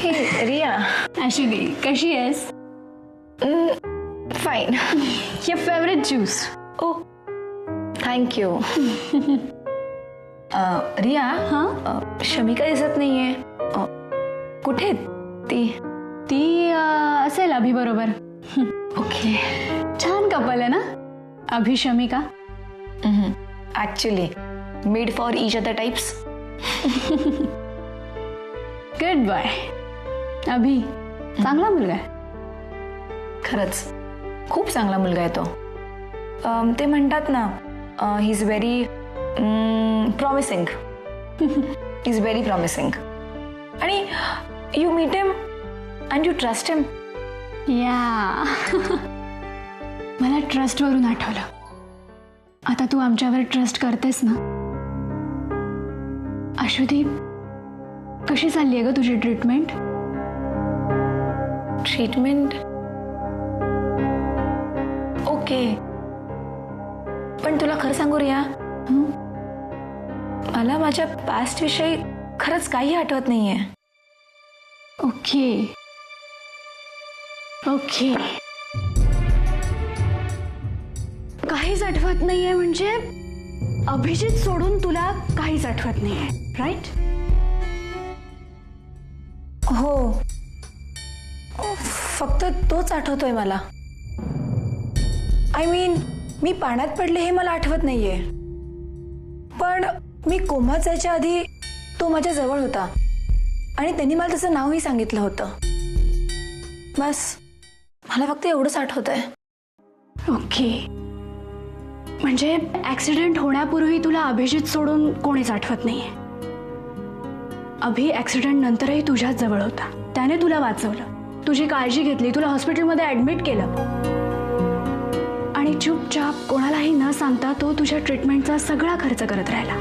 हे रिया. अश्विनी कशी आहेस? Fine. your favorite juice. Oh thank you. Riya, Shamika दिसत नाहीये. कुठे ती? ती असेल अभि बरोबर. ओके. छान कपल आहे ना Abhi Shamika. Actually made for each other types. Good bye. Abhi चांगला मुलगा आहे. खरंच खूप चांगला मुलगा आहे तो. ते म्हणतात ना, he is very promising. He is very promising. आणि you meet him and you trust him. या मला ट्रस्ट वरून आठवलं. आता तू आमच्यावर ट्रस्ट करतेस ना. अश्वती कशी चालली आहे ग तुझी ट्रीटमेंट? Treatment okay. पण तुला खरं सांगू रिया, मला माझ्या पास्ट विषयी खरंच काही आठवत नाहीये. Okay okay. काहीच आठवत नाहीये म्हणजे अभिजित सोडून तुला काहीच आठवत नाहीये, राईट? हो, फक्त तोच आठवतोय मला. आय मीन मी पाण्यात पडले हे मला आठवत नाहीये, पण मी कोमात जायच्या आधी तो माझ्या जवळ होता आणि त्यांनी मला त्याचं नावही सांगितलं होतं. बस मला फक्त एवढंच आठवतंय. ओके. म्हणजे ऍक्सिडेंट होण्यापूर्वी तुला अभिजित सोडून कोणीच आठवत नाहीये. अभि ऍक्सिडेंट नंतरही तुझ्याच जवळ होता. त्याने तुला वाचवलं, तुझी काळजी घेतली, तुला हॉस्पिटलमध्ये ऍडमिट केलं आणि चुपचाप कोणालाही न सांगता तो तुझ्या ट्रीटमेंटचा सगळा खर्च करत राहिला.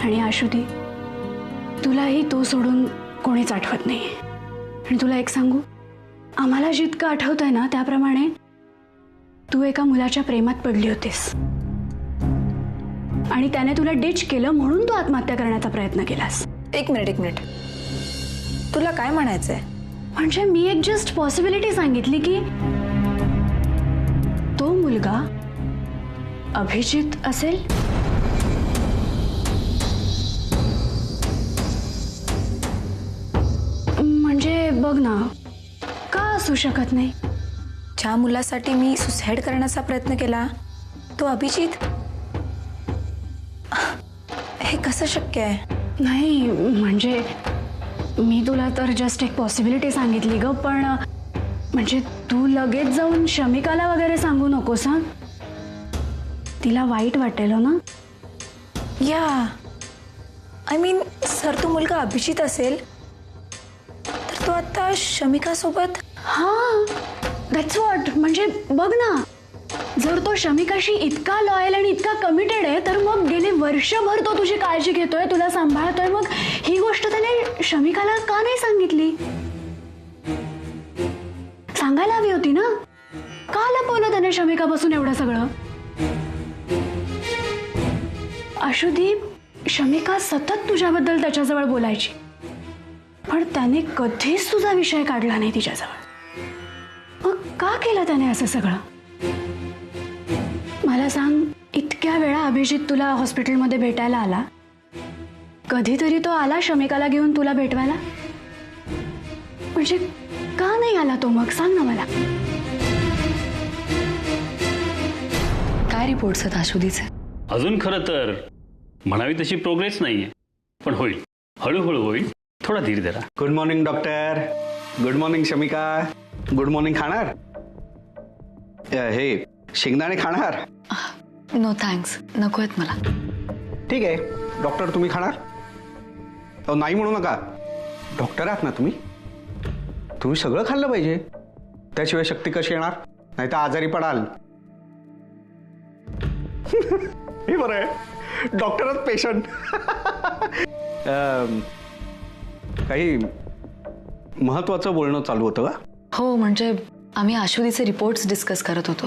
आणि आशुदी, तुलाही तो सोडून कोणीच आठवत नाहीये. आणि तुला एक सांगू, आम्हाला जितकं आठवतंय ना त्याप्रमाणे तू एका मुलाच्या प्रेमात पडली होतीस आणि त्याने तुला डिच केलं म्हणून तू आत्महत्या करण्याचा प्रयत्न केलास. एक मिनिट, तुला काय म्हणायचंय? म्हणजे मी एक जस्ट पॉसिबिलिटी सांगितली की तो मुलगा अभिजित असेल. म्हणजे बघ ना, का असू शकत नाही? ज्या मुलासाठी मी सुसाईड करण्याचा प्रयत्न केला तो अभिजित, हे कसं शक्य आहे? नाही म्हणजे मी तुला तर जस्ट एक पॉसिबिलिटी सांगितली ग. पण म्हणजे तू लगेच जाऊन शमिकाला वगैरे सांगू नकोस हा. तिला वाईट वाटेल ना. या आय मीन सर, तो मुलगा अभिजित असेल तर तो आता शमिका सोबत. हा, दॅट्स व्हॉट. म्हणजे बघ ना, जर तो शमिकाशी इतका लॉयल आणि इतका कमिटेड आहे तर मग गेली वर्षभर तो तुझी काळजी घेतोय, तुला सांभाळतोय. मग ही गोष्ट त्याने शमिकाला का नाही सांगितली? सांगायला हवी होती ना. का लपवलं त्याने शमिकापासून एवढं सगळं? अशुदीप, शमिका सतत तुझ्याबद्दल त्याच्याजवळ बोलायची, पण त्याने कधीच तुझा विषय काढला नाही तिच्याजवळ. मग का केलं त्याने असं सगळं? मला सांग, इतक्या वेळा अभिजित तुला हॉस्पिटलमध्ये भेटायला आला, कधीतरी तो आला शमिकाला घेऊन तुला भेटवायला? म्हणजे का नाही आला तो? मग सांग ना मला. काय रिपोर्ट्स आहेत आशुदीचे? अजून खरं तर म्हणावी तशी प्रोग्रेस नाहीये, पण होईल, हळूहळू होईल. थोडा धीर धरा. Good morning doctor. Good morning Shamika. Good morning. खाणार हे शेंगदाणे खाणार? नो थँक्स, नको आहेत मला. ठीक आहे डॉक्टर, तुम्ही खाणार? नाही म्हणू नका. डॉक्टर आहात ना तुम्ही, तुम्ही सगळं खाल्लं पाहिजे, त्याशिवाय शक्ती कशी येणार? नाही तर आजारी पडाल. हे बरं आहे, डॉक्टरच पेशंट. काही महत्वाचं बोलणं चालू होतं का? हो, म्हणजे आम्ही आशुदीचे रिपोर्ट्स डिस्कस करत होतो.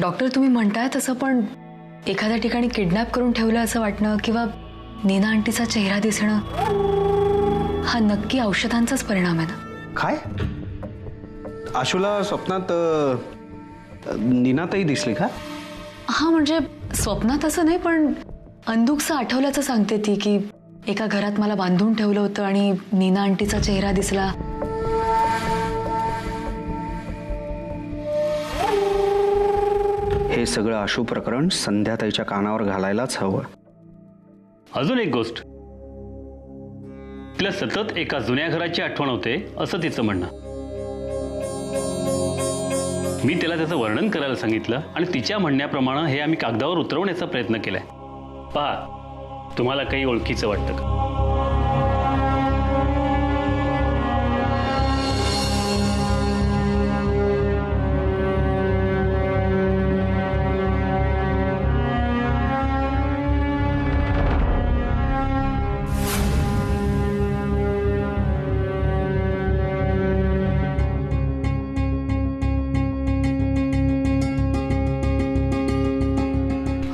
डॉक्टर, तुम्ही म्हणताय तसं, पण एखाद्या ठिकाणी किडनॅप करून ठेवलं असं वाटणं किंवा नीना आंटीचा चेहरा दिसणं हा नक्की औषधांचाच परिणाम आहे ना? काय आशूला स्वप्नात नीनाताई दिसली का? हा म्हणजे स्वप्नात असं नाही, पण अंदुकचं आठवल्याचं सांगते ती की एका घरात मला बांधून ठेवलं होतं आणि नीना आंटीचा चेहरा दिसला. हे सगळं आशू प्रकरण संध्याताईच्या कानावर घालायलाच हवं. अजून एक गोष्ट, तिला सतत एका जुन्या घराची आठवण होते असं तिचं म्हणणं. मी तिला त्याचं वर्णन करायला सांगितलं आणि तिच्या म्हणण्याप्रमाणे हे आम्ही कागदावर उतरवण्याचा प्रयत्न केलाय. पहा, तुम्हाला काही ओळखीचं वाटतं का?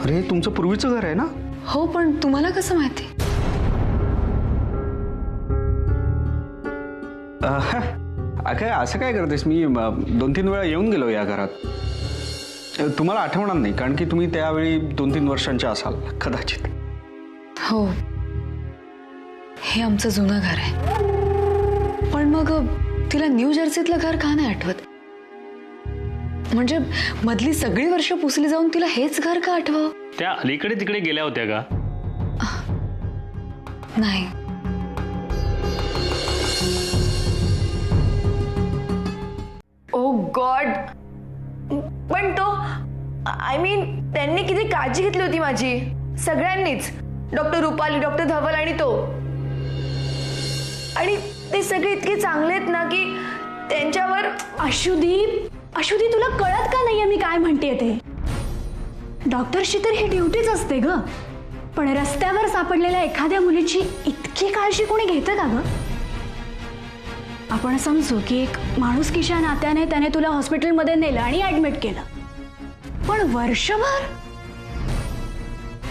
अरे तुमचं पूर्वीचं घर आहे ना? हो, पण तुम्हाला कसं माहिती? काय असं काय करतेस? मी 2-3 वेळा येऊन गेलो या घरात. तुम्हाला आठवणार नाही कारण की तुम्ही त्यावेळी 2-3 वर्षांच्या असाल कदाचित. हो, हे आमचं जुनं घर आहे. पण मग तिला न्यू जर्सीतलं घर का नाही आठवत? म्हणजे मधली सगळी वर्ष पुसली जाऊन तिला हेच घर का आठवं? त्या अलीकडे तिकडे गेल्या होत्या का? नाही. ओ गॉड, पण तो आय मीन त्यांनी किती काळजी घेतली होती माझी, सगळ्यांनीच. डॉक्टर रुपाली, डॉक्टर धवल आणि तो. आणि ते सगळे इतके चांगले आहेत ना की त्यांच्यावर. अशुदी तुला कळत का नाहीये मी काय म्हणते ते? डॉक्टरची तर ही ड्युटीच असते ग, पण रस्त्यावर सापडलेल्या एखाद्या मुलीची इतकी काळजी कोणी घेतं का ग? आपण समजू की एक माणुसकीच्या नात्याने त्याने तुला हॉस्पिटलमध्ये नेलं आणि ऍडमिट केलं, पण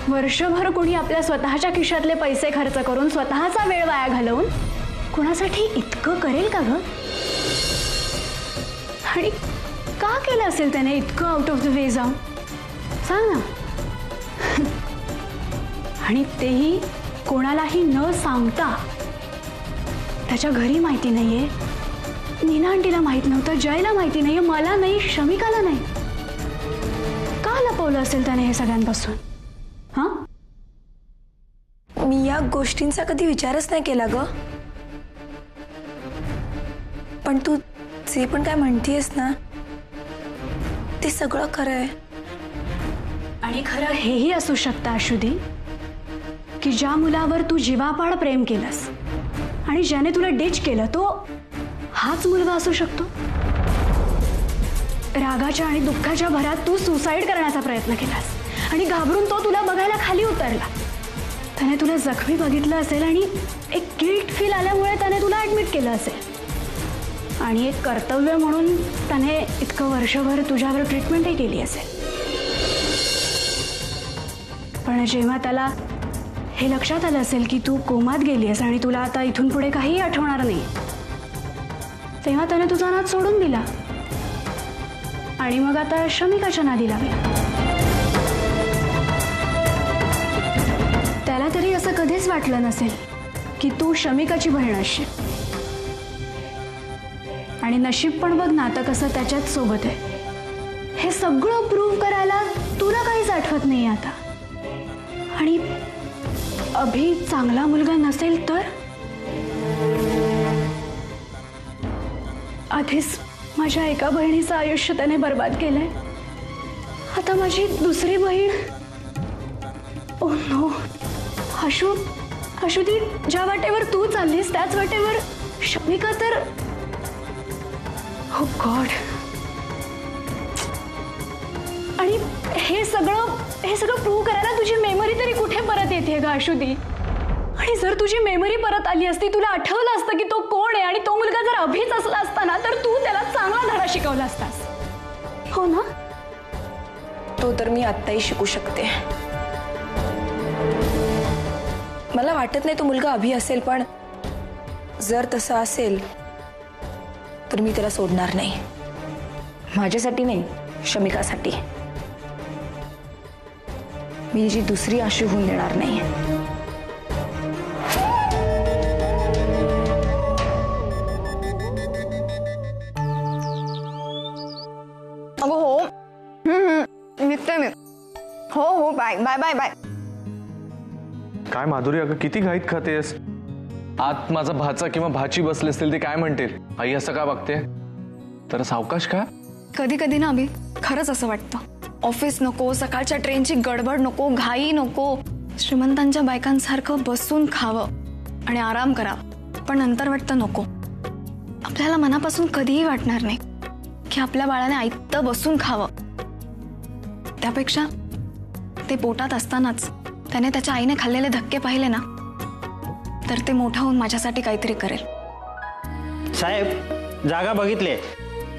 वर्षभर कोणी आपल्या स्वतःच्या खिशातले पैसे खर्च करून, स्वतःचा वेळ वाया घालवून कोणासाठी इतकं करेल का ग? आणि का केलं असेल त्याने इतकं आउट ऑफ द वे जाऊन? सांग ना. आणि तेही कोणालाही न सांगता. त्याच्या घरी माहिती नाहीये, नीना आंटीला माहित नव्हतं, जयला माहिती नाहीये, मला नाही, शमिकाला नाही. का लपवलं असेल त्याने हे सगळ्यांपासून? हा, मी या गोष्टींचा कधी विचारच नाही केला ग. पण तू जे पण काय म्हणतीयस ना ते सगळं खरं आहे. आणि खरं हेही असू शकतं अशुदी की ज्या मुलावर तू जीवापाड प्रेम केलंस आणि ज्याने तुला डिच केलं तो हाच मुलगा असू शकतो. रागाच्या आणि दुःखाच्या भरात तू सुसाईड करण्याचा प्रयत्न केलास आणि घाबरून तो तुला बघायला खाली उतरला. त्याने तुला जखमी बघितलं असेल आणि एक गिल्ट फील आल्यामुळे त्याने तुला ऍडमिट केलं असेल आणि एक कर्तव्य म्हणून त्याने इतकं वर्षभर तुझ्यावर ट्रीटमेंटही केली असेल. पण जेव्हा त्याला हे लक्षात आलं असेल की तू कोमात गेलीस आणि तुला आता इथून पुढे काहीही आठवणार नाही, तेव्हा त्याने तुझा नाद सोडून दिला आणि मग आता शमिकाच्या नादी लागला. त्याला तरी असं कधीच वाटलं नसेल की तू शमिकाची बहीण असशील. आणि नशीब पण बघ ना आता कसं त्याच्याच सोबत आहे. हे सगळं प्रूव्ह करायला तुला काहीच आठवत नाही आता. आणि अभि चांगला मुलगा नसेल तर? आधीच माझ्या एका बहिणीचं आयुष्य त्याने बर्बाद केलंय, आता माझी दुसरी बहीण. Oh no. अशुदी, ज्या वाटेवर तू चाललीस त्याच वाटेवर शमिका तर. ओ गॉड. आणि हे सगळं प्रूव्ह करायला तुझी मेमरी तरी कुठे परत येते ग अशुदी? आणि जर तुझी मेमरी परत आली असती, तुला आठवलं असतं की तो कोण आहे आणि तो मुलगा जर अभिच असला असता ना, तर तू त्याला चांगला धडा शिकवला असतास, हो ना? तो तर मी आत्ताही शिकू शकते. वाटत नाही तो मुलगा अभि असेल, पण जर तसं असेल तर मी त्याला सोडणार नाही. माझ्यासाठी नाही, शमिकासाठी. मी तिची दुसरी आशू होऊन देणार नाही. अगो हो, निघते मी. हो, बाय बाय बाय बाय. काय माधुरी, अगं किती घाईत खातेस? आत माझा भाचा किंवा भाची बसले असतील ते काय म्हणतील? आई असं का बघते? तर सावकाश का? कधी कधी ना अभि खरंच असं वाटतं, ऑफिस नको, सकाळच्या ट्रेनची गडबड नको, घाई नको, श्रीमंतांच्या बायकांसारखं बसून खावं आणि आराम करावं. पण नंतर वाटतं नको. आपल्याला मनापासून कधीही वाटणार नाही की आपल्या बाळाने आयत्त बसून खावं. त्यापेक्षा ते पोटात असतानाच त्याने त्याच्या आईने खाल्लेले धक्के पाहिले ना, तर ते मोठा होऊन माझ्यासाठी काहीतरी करेल. साहेब, जागा बघितली,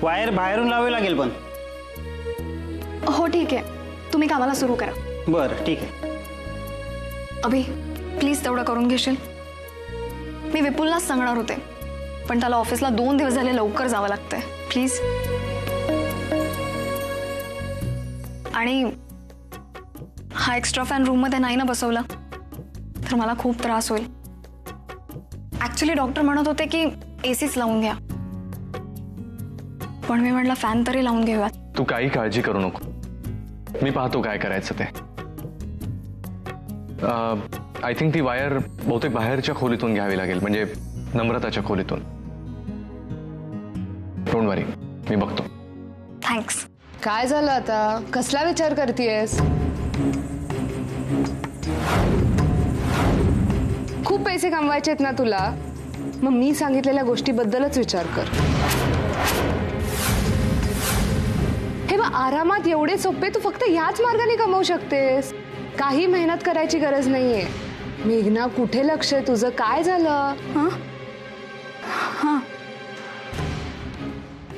वायर बाहेरून लावावी लागेल पण. हो ठीक आहे, तुम्ही कामाला सुरू करा. बरं ठीक आहे. अभि प्लीज तेवढं करून घेशील? मी विपुललाच सांगणार होते, पण त्याला ऑफिसला 2 दिवस झाले लवकर जावं लागतंय. प्लीज. आणि हा एक्स्ट्रा फॅन रूम मध्ये नाही ना बसवला तर मला खूप त्रास होईल. ऍक्च्युली डॉक्टर म्हणत होते की एसीच लावून घ्या, पण मी म्हटलं फॅन तरी लावून घेऊयात. तू काही काळजी करू नको, मी पाहतो काय करायचं ते. आय थिंक ती वायर बहुतेक बाहेरच्या खोलीतून घ्यावी लागेल, म्हणजे नम्रताच्या खोलीतून. डोंट वरी, मी बघतो. थँक्स. काय झालं आता? कसला विचार करतेयस? खूप पैसे कमवायचे आहेत ना तुला, मग मी सांगितलेल्या गोष्टीबद्दलच विचार कर. हे बघ, आरामात एवढे सोपे तू फक्त याच मार्गाने कमवू शकतेस. काही मेहनत करायची गरज नाहीये. मेघना, कुठे लक्ष आहे तुझं? काय झालं?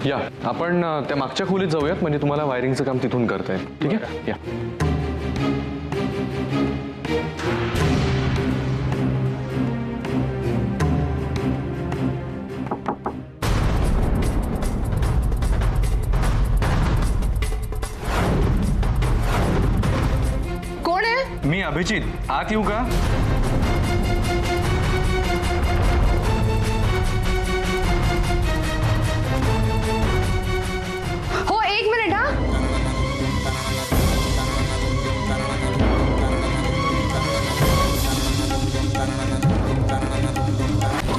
या आपण त्या मागच्या खोलीत जाऊयात, म्हणजे तुम्हाला वायरिंगचं काम तिथून करता येईल. ठीक आहे, या. कोण आहे? मी अभिजित, आत येऊ का? हो, 1 मिनिट. हा,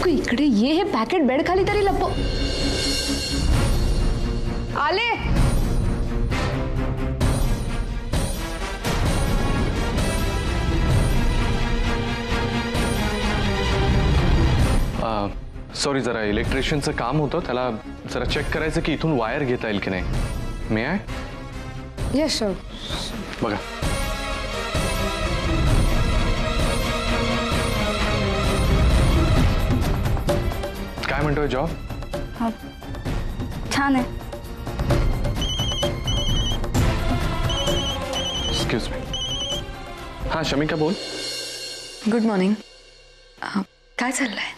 इकडे ये. हे पॅकेट बेड खाली तरी लपव. आले. सॉरी, जरा इलेक्ट्रिशियनचं काम होतं, त्याला जरा चेक करायचं की इथून वायर घेता येईल की नाही. मे आय? Yes sure. बघा. काय म्हणतोय जॉब? छान आहे. Excuse me. हां शमिका बोल. Good morning. काय चाललंय?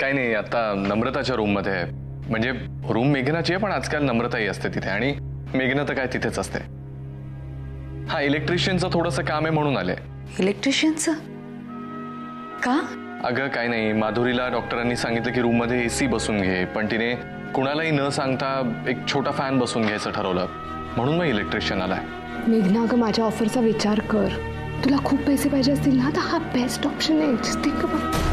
काही नाही, आता नम्रताच्या रूममध्ये आहे. म्हणजे रूम मेघनाची आहे, पण आजकाल नम्रताही असते तिथे, आणि मेघना तर काय तिथेच असते. हा, इलेक्ट्रिशियनचं थोडंसं काम आहे म्हणून आले. इलेक्ट्रिशियनचं का? अगं काही नाही, माधुरीला डॉक्टरांनी सांगितलं की रूममध्ये एसी बसून घे, पण तिने कुणालाही न सांगता एक छोटा फॅन बसून घ्यायचं ठरवलं, म्हणून मग इलेक्ट्रिशियन आलाय. मेघना, अगं माझ्या ऑफरचा विचार कर. तुला खूप पैसे पाहिजे असतील ना, तर हा बेस्ट ऑप्शन आहे. Just think about it.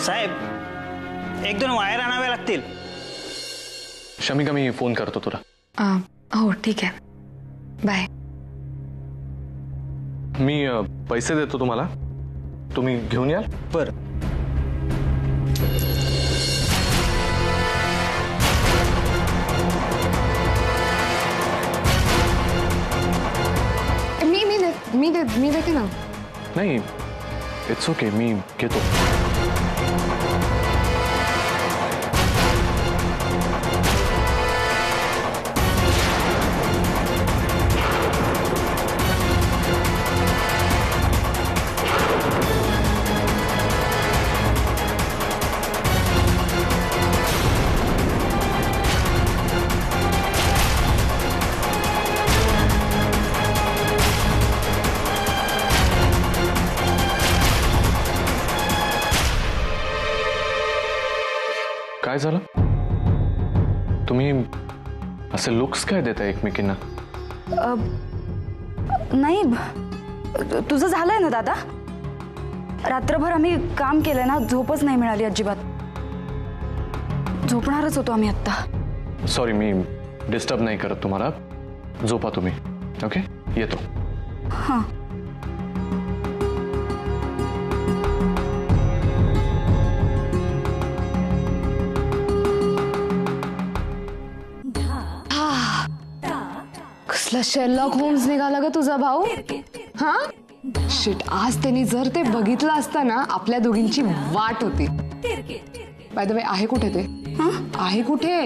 साहेब, 1-2 वायर आणाव्या लागतील. शमिका, मी फोन करतो तुला. हो ठीक आहे, बाय. मी पैसे देतो तुम्हाला, तुम्ही घेऊन याल. बरं. मी देते ना. नाही, इट्स ओके, मी घेतो. काय झालं? तुम्ही असे लुक्स काय देता एकमेकींना? नाही, तुझं झालंय ना दादा? रात्रभर आम्ही काम केलंय ना, झोपच नाही मिळाली अजिबात. झोपणारच होतो आम्ही आत्ता. सॉरी, मी डिस्टर्ब नाही करत तुम्हाला. झोपा तुम्ही. ओके, येतो. हां. कसला शेरलॉक होम्स निघाला ग तुझा भाऊ. हा शिट, आज त्यांनी जर ते बघितलं असतं ना, आपल्या दोघींची वाट होती. बाय द वे, आहे कुठे ते? आहे कुठे?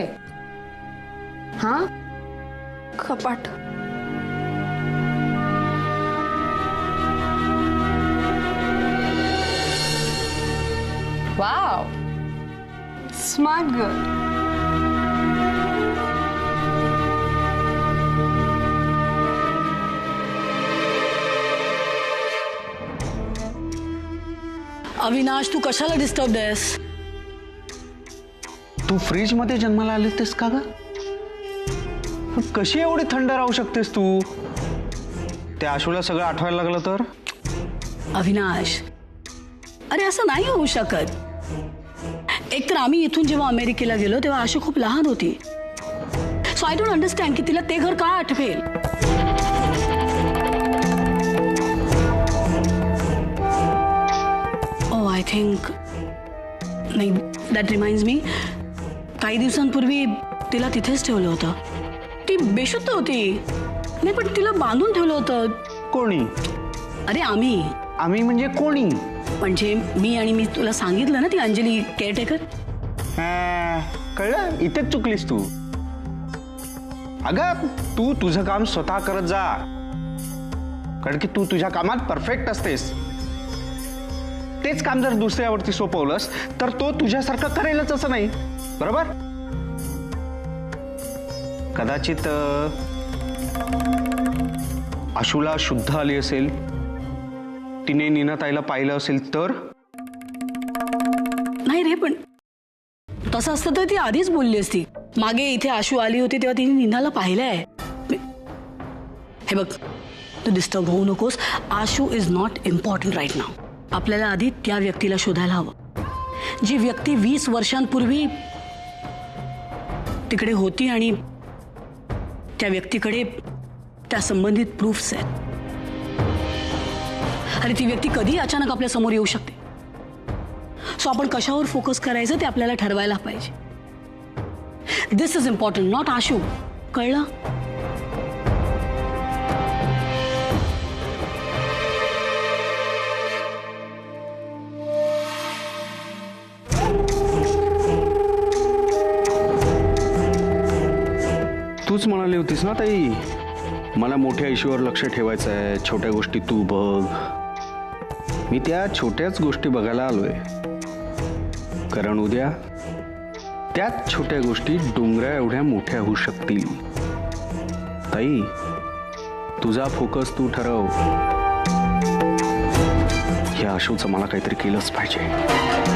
हा, कपाट. Wow, smart girl. अविनाश, तू कशाला डिस्टर्ब आहेस? तू फ्रीज मध्ये जन्माला आलीस का ग? कशी एवढी थंड राहू शकतेस तू? त्या आशूला सगळं आठवायला लागलं तर? अविनाश, अरे असं नाही होऊ शकत. एकतर आम्ही इथून जेव्हा अमेरिकेला गेलो तेव्हा आशू खूप लहान होती. सो आय डोंट अंडरस्टँड की तिला ते घर का आठवेल. आय थिंक नाही, दॅट रिमाइंड्स मी, काही दिवसांपूर्वी तिला तिथेच ठेवलं होतं. ती बेशुद्ध होती. नाही, पण तिला बांधून ठेवलं होतं. कोणी? अरे आम्ही. आम्ही म्हणजे कोणी? म्हणजे मी, आणि मी तुला सांगितलं ना, ती अंजली केअरटेकर. कळलं? इथेच चुकलीस तू. अगं, तू तुझं काम स्वतः करत जा, कारण की तू तुझ्या कामात परफेक्ट असतेस. तेच काम जर दुसऱ्यावरती सोपवलंस तर तो तुझ्यासारखं करेलच असं नाही, बरोबर? कदाचित आशूला शुद्ध आली असेल, तिने नीनाताईला पाहिलं असेल तर? नाही रे, पण तसं असतं तर ती आधीच बोलली असती. मागे इथे आशू आली होती तेव्हा तिने नीनाला पाहिलंय. हे बघ, तू डिस्टर्ब होऊ नकोस. Ashu is not important right now. आपल्याला आधी त्या व्यक्तीला शोधायला हवं, जी व्यक्ती 20 वर्षांपूर्वी तिकडे होती आणि त्या व्यक्तीकडे त्या संबंधित प्रूफ्स आहेत. अरे ती व्यक्ती कधी अचानक आपल्या समोर येऊ शकते. सो आपण कशावर फोकस करायचं ते आपल्याला ठरवायला पाहिजे. दिस इज इम्पॉर्टंट, नॉट आशू. कळलं? तूच म्हणाली होतीस ना ताई, मला मोठ्या इश्यूवर लक्ष ठेवायचं आहे, छोट्या गोष्टी तू बघ. मी त्या छोट्याच गोष्टी बघायला आलोय, कारण उद्या त्याच छोट्या गोष्टी डोंगरा एवढ्या मोठ्या होऊ शकतील. ताई, तुझा फोकस तू ठरव. या आशूचं मला काहीतरी केलंच पाहिजे.